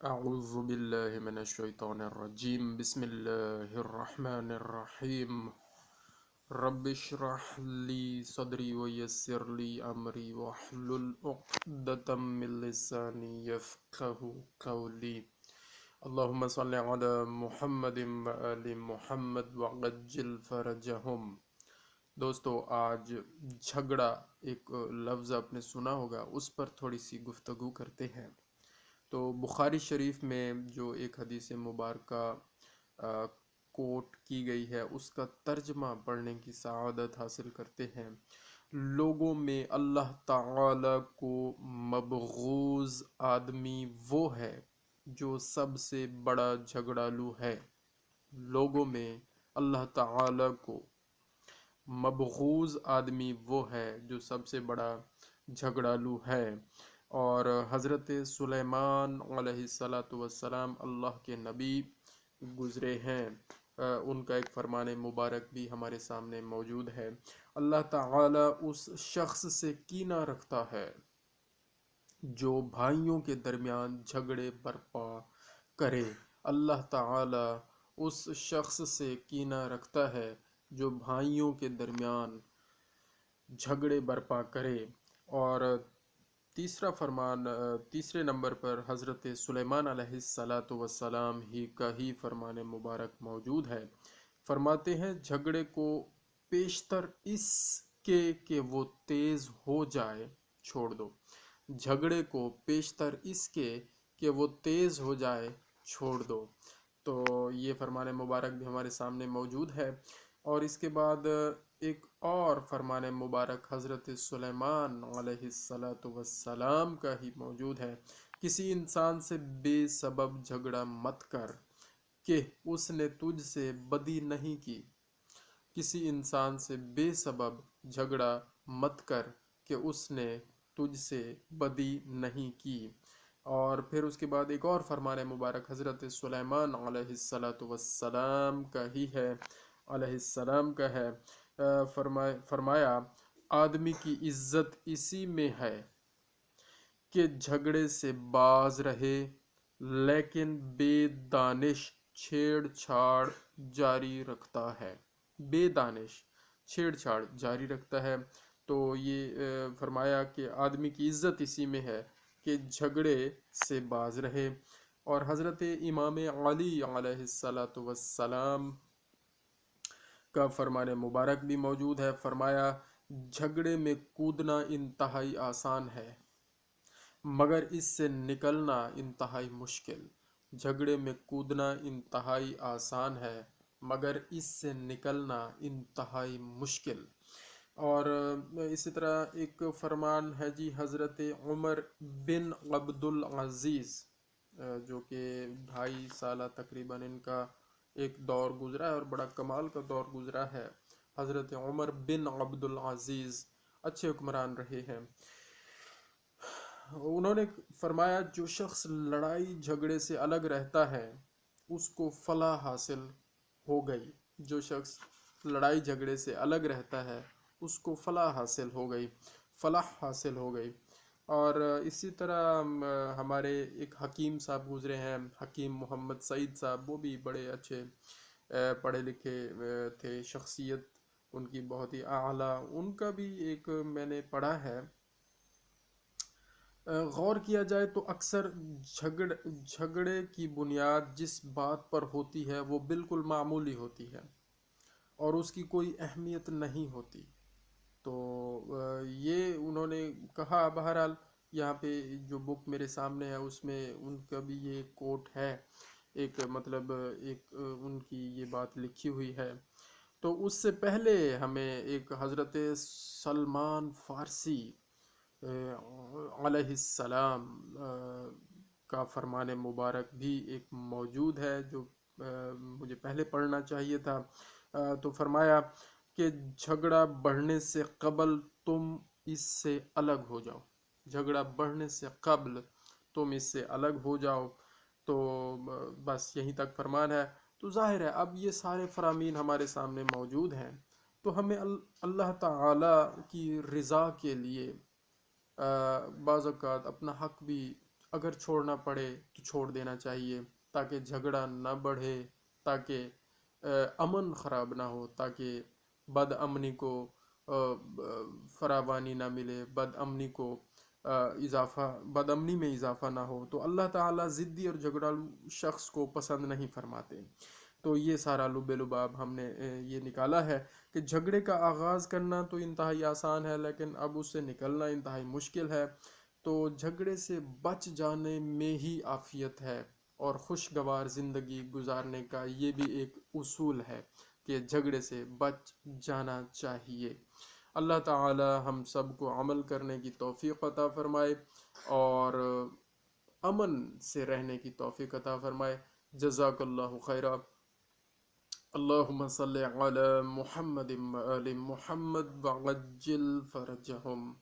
أعوذ بالله من الشيطان الرجيم بسم الله الرحمن الرحيم رب اشرح لي صدري ويسر لي أمري واحلل عقدة من لساني يفقه قولي اللهم صل على محمد وآل محمد وعجل فرجهم۔ دوستو، آج جھگڑا ایک لفظ آپ نے سنا ہوگا، اس پر تھوڑی سی گفتگو کرتے ہیں۔ تو بخاری شریف میں جو ایک حدیث مبارکہ کوٹ کی گئی ہے، اس کا ترجمہ پڑھنے کی سعادت حاصل کرتے ہیں۔ لوگوں میں اللہ تعالی کو مبغوض آدمی وہ ہے جو سب سے بڑا جھگڑالو ہے۔ لوگوں میں اللہ تعالی کو مبغوض آدمی وہ ہے جو سب سے بڑا جھگڑالو ہے۔ اور حضرت سلیمان علیہ السلام اللہ کے نبی گزرے ہیں، ان کا ایک فرمان مبارک بھی ہمارے سامنے موجود ہے۔ اللہ تعالی اس شخص سے کینہ رکھتا ہے جو بھائیوں کے درمیان جھگڑے برپا کرے۔ اللہ تعالی اس شخص سے کینہ رکھتا ہے جو بھائیوں کے درمیان جھگڑے برپا کرے۔ اور تیسرے نمبر پر حضرت سلیمان علیہ السلام ہی کا ہی فرمان مبارک موجود ہے۔ فرماتے ہیں جھگڑے کو پیشتر اس کے کہ وہ تیز ہو جائے چھوڑ دو۔ جھگڑے کو پیشتر اس کے کہ وہ تیز ہو جائے چھوڑ دو۔ تو یہ فرمان مبارک بھی ہمارے سامنے موجود ہے۔ اور اس کے بعد ایک اور فرمان مبارک حضرت سلیمان علیہ السلام کا ہی موجود ہے۔ کسی انسان سے بے سبب جھگڑا مت کر کہ اس نے تجھ سے بدی نہیں کی۔ کسی انسان سے بے سبب جھگڑا مت کر کہ اس نے تجھ سے بدی نہیں کی۔ اور پھر اس کے بعد ایک اور فرمان مبارک حضرت سلیمان علیہ السلام کا ہی ہے، فرمایا آدمی کی عزت اسی میں ہے کہ جھگڑے سے باز رہے، لیکن بے دانش چھیڑ چھاڑ جاری رکھتا ہے۔ بے دانش چھیڑ چھاڑ جاری رکھتا ہے۔ تو یہ فرمایا کہ آدمی کی عزت اسی میں ہے کہ جھگڑے سے باز رہے۔ اور حضرت امام علی علیہ السلام کا فرمان مبارک بھی موجود ہے۔ فرمایا جھگڑے میں کودنا انتہائی آسان ہے مگر اس سے نکلنا انتہائی مشکل۔ جھگڑے میں کودنا انتہائی آسان ہے مگر اس سے نکلنا انتہائی مشکل۔ اور اسی طرح ایک فرمان ہے جی حضرت عمر بن عبدالعزیز، جو کہ 2.5 سالہ تقریباً ان کا ایک دور گزرا ہے اور بڑا کمال کا دور گزرا ہے۔ حضرت عمر بن عبدالعزیز اچھے حکمران رہے ہیں۔ انہوں نے فرمایا جو شخص لڑائی جھگڑے سے الگ رہتا ہے اس کو فلاح حاصل ہو گئی۔ جو شخص لڑائی جھگڑے سے الگ رہتا ہے اس کو فلاح حاصل ہو گئی، فلاح حاصل ہو گئی۔ اور اسی طرح ہمارے ایک حکیم صاحب گزرے ہیں، حکیم محمد سعید صاحب، وہ بھی بڑے اچھے پڑھے لکھے تھے، شخصیت ان کی بہت ہی اعلیٰ۔ ان کا بھی ایک میں نے پڑھا ہے، غور کیا جائے تو اکثر جھگڑے کی بنیاد جس بات پر ہوتی ہے وہ بالکل معمولی ہوتی ہے اور اس کی کوئی اہمیت نہیں ہوتی۔ تو یہ انہوں نے کہا، بہرحال یہاں پہ جو بک میرے سامنے ہے اس میں ان کا بھی یہ کوٹ ہے، ایک مطلب ایک ان کی یہ بات لکھی ہوئی ہے۔ تو اس سے پہلے ہمیں ایک حضرت سلمان فارسی علیہ السلام کا فرمان مبارک بھی ایک موجود ہے جو مجھے پہلے پڑھنا چاہیے تھا۔ تو فرمایا کہ جھگڑا بڑھنے سے قبل تم اس سے الگ ہو جاؤ۔ جھگڑا بڑھنے سے قبل تم اس سے الگ ہو جاؤ۔ تو بس یہیں تک فرمان ہے۔ تو ظاہر ہے اب یہ سارے فرامین ہمارے سامنے موجود ہیں، تو ہمیں اللہ تعالی کی رضا کے لیے بعض اوقات اپنا حق بھی اگر چھوڑنا پڑے تو چھوڑ دینا چاہیے، تاکہ جھگڑا نہ بڑھے، تاکہ امن خراب نہ ہو، تاکہ بد امنی کو فراوانی نہ ملے، بد امنی میں اضافہ نہ ہو۔ تو اللہ تعالیٰ ضدی اور جھگڑالو شخص کو پسند نہیں فرماتے۔ تو یہ سارا لب لباب ہم نے یہ نکالا ہے کہ جھگڑے کا آغاز کرنا تو انتہائی آسان ہے، لیکن اب اس سے نکلنا انتہائی مشکل ہے۔ تو جھگڑے سے بچ جانے میں ہی عافیت ہے، اور خوشگوار زندگی گزارنے کا یہ بھی ایک اصول ہے کہ جھگڑے سے بچ جانا چاہیے۔ اللہ تعالی ہم سب کو عمل کرنے کی توفیق عطا فرمائے اور امن سے رہنے کی توفیق عطا فرمائے۔ جزاک اللہ خیرہ۔ اللہم صلی علی محمد وآل محمد وعجل فرجہم۔